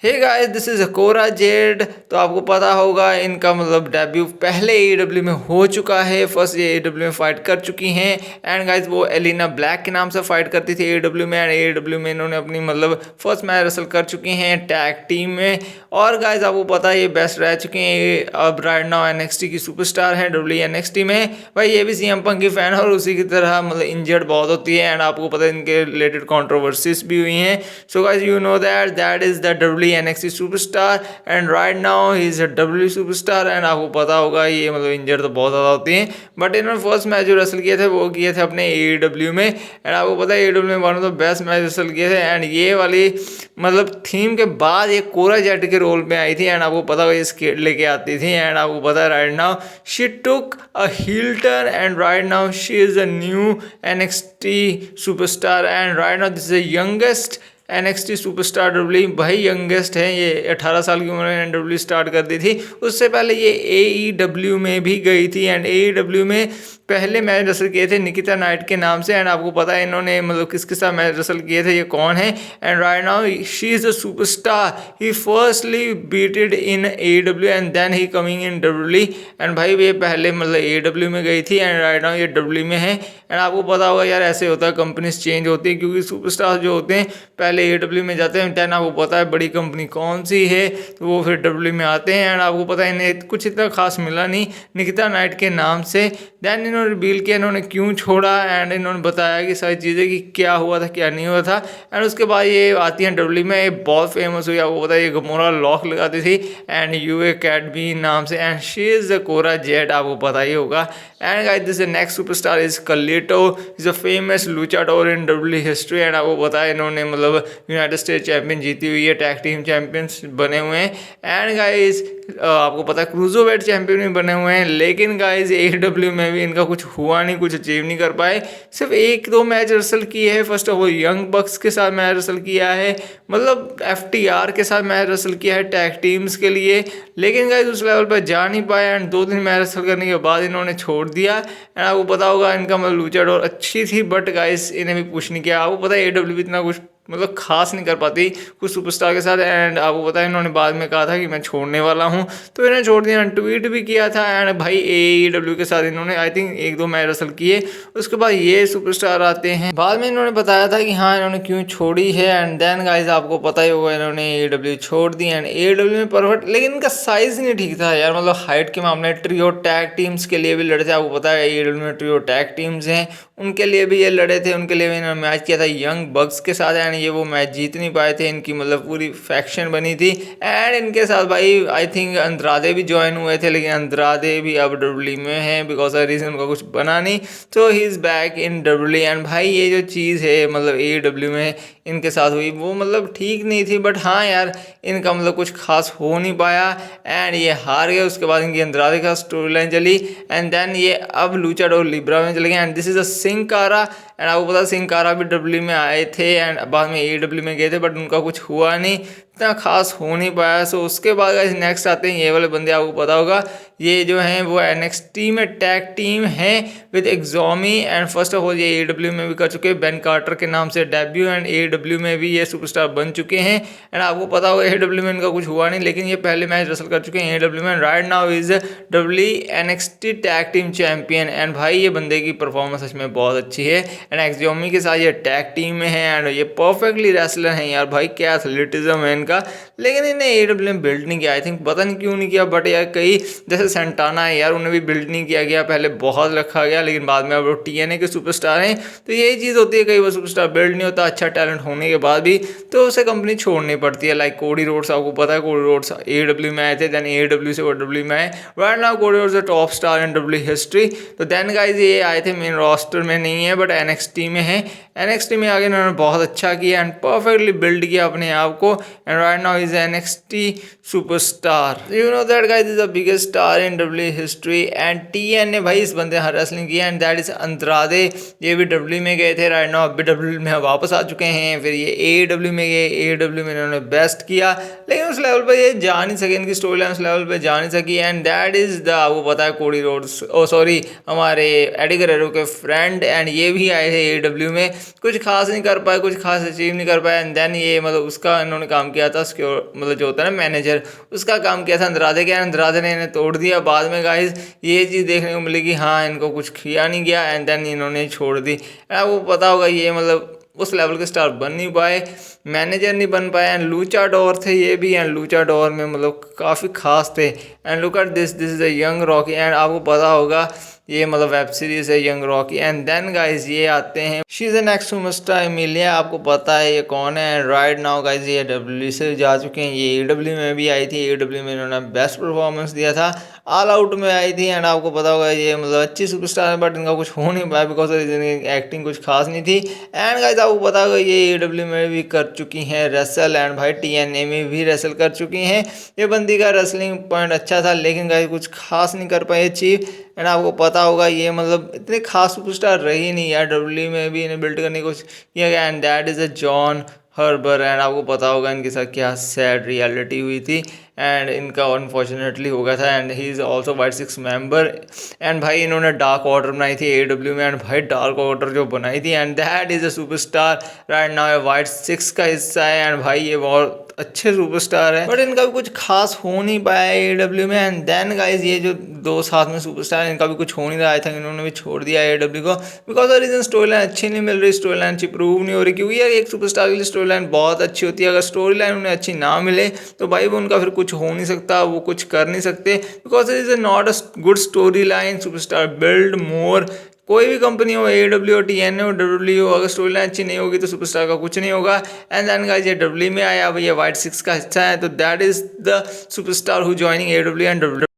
Hey guys, this is Kora Z. तो आपको पता होगा इनका मतलब डेब्यू पहले एडब्ल्यू में हो चुका है। फर्स्ट ये एडब्ल्यू में फाइट कर चुकी हैं एंड गाइस वो एलिना ब्लैक के नाम से फाइट करती थी एडब्ल्यू में, एंड एडब्ल्यू में इन्होंने अपनी मतलब फर्स्ट मैच रेसल कर चुकी हैं टैग टीम में। और गाइस आपको पता है ये बेस्ट रह चुके हैं, अब राइट नाउ एनएक्सटी की सुपरस्टार हैं डब्ल्यू एनएक्सटी में। भाई ये भी सीएम पंक की फैन है और उसी की तरह मतलब इंजर्ड बहुत होती है, एंड आपको पता है इनके रिलेटेड कंट्रोवर्सीज भी हुई हैं। So guys you know that is the W NXT superstar and right now he is a W superstar. And आपको पता होगा ये मतलब इंजर तो बहुत ज़्यादा होती हैं, बट इन्होंने फर्स्ट मैच जो रेसल किए थे वो किए थे अपने AEW में। एंड आपको पता है AEW में one of the best match wrestle किए थे, एंड ये वाली मतलब थीम के बाद ये कोरा जेट के रोल में आई थी, एंड आपको पता होगा ये स्केट लेके आती थी। एंड आपको पता है right now she took a heel turn and right now she is a new NXT superstar and right now this is the youngest NXT superstar W. भाई यंगेस्ट है ये, 18 साल की उम्र में डब्ल्यू स्टार्ट कर दी थी। उससे पहले ये AEW में भी गई थी एंड AEW में पहले मैच रेसल किए थे निकिता नाइट के नाम से। एंड आपको पता है इन्होंने मतलब किसके साथ मैच रेसल किए थे, ये कौन है। And right now she is a superstar, he firstly debuted in AEW and then he coming in W. And भाई ये पहले मतलब AEW में गई थी एंड राइट नाउ ये डब्ल्यू में है। एंड आपको पता होगा यार ऐसे होता है, कंपनीज चेंज होती है क्योंकि सुपरस्टार जो होते हैं पहले AEW में जाते हैं, देन आपको पता है बड़ी कंपनी कौन सी है तो वो फिर डब्ल्यू में आते हैं। एंड आपको पता है इन्हें कुछ इतना खास मिला नहीं निकिता नाइट के नाम से। देन इन्होंने रिवील किया इन्होंने क्यों छोड़ा, एंड इन्होंने बताया कि सारी चीज़ें कि क्या हुआ था क्या नहीं हुआ था। एंड उसके बाद ये आती हैं डब्ल्यू में, ये बहुत फेमस हुई। आपको पता है ये गमोरा लॉक लगाती थी एंड यूए कैडबी नाम से, and she is the Cora Jade, आपको पता ही होगा। And guys this next superstar is Kalisto, is a famous luchador in W history. And आपको पता है इन्होंने मतलब यूनाइटेड स्टेट चैंपियन जीती हुई है, टैग टीम चैंपियंस बने हुए हैं। एंड गाइस आपको पता है क्रूजरवेट चैंपियन भी बने हुए हैं, लेकिन गाइस AEW में भी इनका कुछ हुआ नहीं, कुछ अचीव नहीं कर पाए। सिर्फ एक दो मैच रेसल किए हैं, फर्स्ट ऑफ ऑल यंग बक्स के साथ मैच रेसल किया है, मतलब FTR के साथ मैच रेसल किया है टैग टीम्स के लिए, लेकिन गाइस उस लेवल पर जा नहीं पाया। एंड 2 दिन मैच रेसल करने के बाद इन्होंने छोड़ दिया। एंड आपको पता होगा इनका मतलब लूचाडोर अच्छी थी, बट गाइस इन्हें भी पुश नहीं किया। आपको पता है AEW भी इतना कुछ मतलब खास नहीं कर पाती कुछ सुपरस्टार के साथ। एंड आपको पता है इन्होंने बाद में कहा था कि मैं छोड़ने वाला हूँ, तो इन्हें छोड़ दिया, ट्वीट भी किया था। एंड भाई AEW के साथ इन्होंने आई थिंक 1-2 मैच रेसल किए, उसके बाद ये सुपरस्टार आते हैं। बाद में इन्होंने बताया था कि हाँ इन्होंने क्यों छोड़ी है। एंड देन गाइस आपको पता ही होगा इन्होंने AEW छोड़ दी। एंड AEW में परफेक्ट, लेकिन इनका साइज नहीं ठीक था यार, मतलब हाइट के मामले ट्रियो टैग टीम्स के लिए भी लड़े थे। आपको पता है AEW में ट्रियो टैग टीम्स हैं, उनके लिए भी ये लड़े थे, उनके लिए भी इन्होंने मैच किया था यंग बग्स के साथ। एंड ये वो मैच जीत नहीं पाए थे, इनकी मतलब पूरी फैक्शन बनी थी। एंड इनके साथ भाई आई थिंक अंद्रादे भी ज्वाइन हुए थे, लेकिन अंद्रादे भी अब डब्ल्यू में है बिकॉज ऑफ रीजन उनका कुछ बना नहीं, तो he is back in W. And भाई ये जो चीज़ है मतलब AEW में इनके साथ हुई वो मतलब ठीक नहीं थी, बट हाँ यार इनका मतलब कुछ खास हो नहीं पाया एंड ये हार गए। उसके बाद इनकी अंद्रादे का स्टोरी लाइन चली एंड देन ये अब लूचाडोर लिब्रा में चले गए। And this is a Singh कारा, एंड आपको पता सिंह कारा भी डब्ल्यू में आए थे एंड बाद में AEW में गए थे, बट उनका कुछ हुआ नहीं, इतना खास हो नहीं पाया। सो उसके बाद नेक्स्ट आते हैं ये वाले बंदे, आपको पता होगा ये जो हैं वो NXT में टैग टीम हैं with Axiom. And first of all ये AEW में भी कर चुके हैं, बेन कार्टर के नाम से डेब्यू, एंड AEW में भी ये सुपरस्टार बन चुके हैं। एंड आपको पता होगा AEW में इनका कुछ हुआ नहीं, लेकिन ये पहले मैच रेसल कर चुके हैं AEW में। Right now is W NXT tag team champion. And भाई ये बंदे की परफॉर्मेंस सच में बहुत अच्छी है, एंड एक्सोमी के साथ ये टैग टीम में है एंड ये परफेक्टली रेसलर हैं यार, भाई क्या एथलेटिज्म है इनका। लेकिन इन्हें AEW में बिल्ड नहीं किया, आई थिंक पता नहीं क्यों नहीं किया, बट यार कई जैसे सेंटाना है यार उन्हें भी बिल्ड नहीं किया गया, पहले बहुत रखा गया, लेकिन बाद में अब वो TNA के सुपरस्टार हैं। तो यही चीज़ होती है, कई बार सुपरस्टार बिल्ड नहीं होता अच्छा टैलेंट होने के बाद भी, तो उसे कंपनी छोड़नी पड़ती है। लाइक कोडी रोड्स, आपको पता है कोडी रोड्स AEW में आए थे, देन AEW से वो डब्ल्यू में आए। Right now Cody Rhodes top star in W history. तो देन गाइज ये आए थे मेन रोस्टर में नहीं है, बट NXT में है। NXT में आगे इन्होंने बहुत अच्छा किया एंड परफेक्टली बिल्ड किया अपने आप को। And right now is NXT superstar. You know that guys is the biggest star in W history. And TNA भाई इस बंदे हर रेसलिंग की, एंड दैट इज अंद्रादे। ये भी डब्ल्यू में गए थे, राइट नाउ अभी डब्ल्यू में वापस आ चुके हैं। फिर ये AEW में गए, AEW में इन्होंने बेस्ट किया, लेकिन उस लेवल पर ये जा नहीं सके, इनकी स्टोरी लाइन उस लेवल पर जा नहीं सकी। एंड दैट इज द, आपको पता है कोडी रोड्स, ओ सॉरी हमारे एडी गुerrero के फ्रेंड, एंड ये भी आए थे AEW में, कुछ खास नहीं कर पाए, कुछ खास अचीव नहीं कर पाए। एंड देन ये मतलब उसका इन्होंने काम किया किया था, मतलब जो होता है ना मैनेजर, उसका काम किया था अंद्रादे के। अंद्रादे ने इन्हें तोड़ दिया। बाद में गाइस ये चीज़ देखने को मिली कि हाँ इनको कुछ किया नहीं गया, एंड देन इन्होंने छोड़ दी। आपको पता होगा ये मतलब उस लेवल के स्टार बन नहीं पाए, मैनेजर नहीं बन पाए। एंड लूचाडोर थे ये भी, एंड लूचाडोर में मतलब काफ़ी खास थे। And look at this is a young Rocky. And आपको पता होगा ये मतलब वेब सीरीज है young Rocky. And then guys ये आते हैं, she is the next superstar Emilia. आपको पता है ये कौन है। राइट नाउ गाइज ये डब्ल्यू से जा चुके हैं, ये AEW में भी आई थी। AEW में इन्होंने बेस्ट परफॉर्मेंस दिया था, ऑल आउट में आई थी। एंड आपको पता होगा ये मतलब अच्छी सुपरस्टार है, बट इनका कुछ हो नहीं पाया बिकॉज इनकी एक्टिंग कुछ खास नहीं थी। एंड गाइज आपको पता होगा ये AEW में भी कर चुकी हैं रेसल, एंड भाई TNA में भी रेसल कर चुकी हैं। ये बंदी का रेसलिंग पॉइंट अच्छा था, लेकिन गाइज कुछ खास नहीं कर पाए अचीव। एंड आपको पता होगा ये मतलब इतने खास सुपरस्टार रही नहीं यार, डब्ल्यू में भी इन्हें बिल्ड करने की कोशिश किया गया। And that is a John Harbour. And आपको पता होगा इनके साथ क्या सैड रियलिटी हुई थी, एंड इनका अनफॉर्चुनेटली हो गया था। And he is also white 6 member. And भाई इन्होंने डार्क ऑर्डर बनाई थी AEW में, एंड भाई डार्क ऑर्डर जो बनाई थी, and that is a superstar right now, white 6 का हिस्सा है। एंड भाई ये बहुत अच्छे सुपरस्टार है, बट इनका भी कुछ खास हो नहीं पाया AEW में। एंड देन गाइज ये जो दो साथ में सुपरस्टार इनका भी कुछ हो नहीं रहा था, इन्होंने भी छोड़ दिया AEW को because of reason storyline अच्छी नहीं मिल रही, स्टोरी लाइन अच्छी प्रूव नहीं हो रही। क्योंकि यार एक सुपरस्टार के लिए स्टोरी लाइन बहुत अच्छी होती है, अगर स्टोरी लाइन उन्हें अच्छी ना मिले तो भाई वो उनका फिर कुछ हो नहीं सकता, वो कुछ कर नहीं सकते because it is not a good story line. Superstar build more, कोई भी कंपनी हो AEW हो TNA हो WWE हो, अगर स्टोरी लाइन अच्छी नहीं होगी तो सुपरस्टार का कुछ नहीं होगा। एंड देन गाइस ये WWE में आया, अब ये वाइट 6 का हिस्सा है, तो that is the superstar who joining AEW and WWE।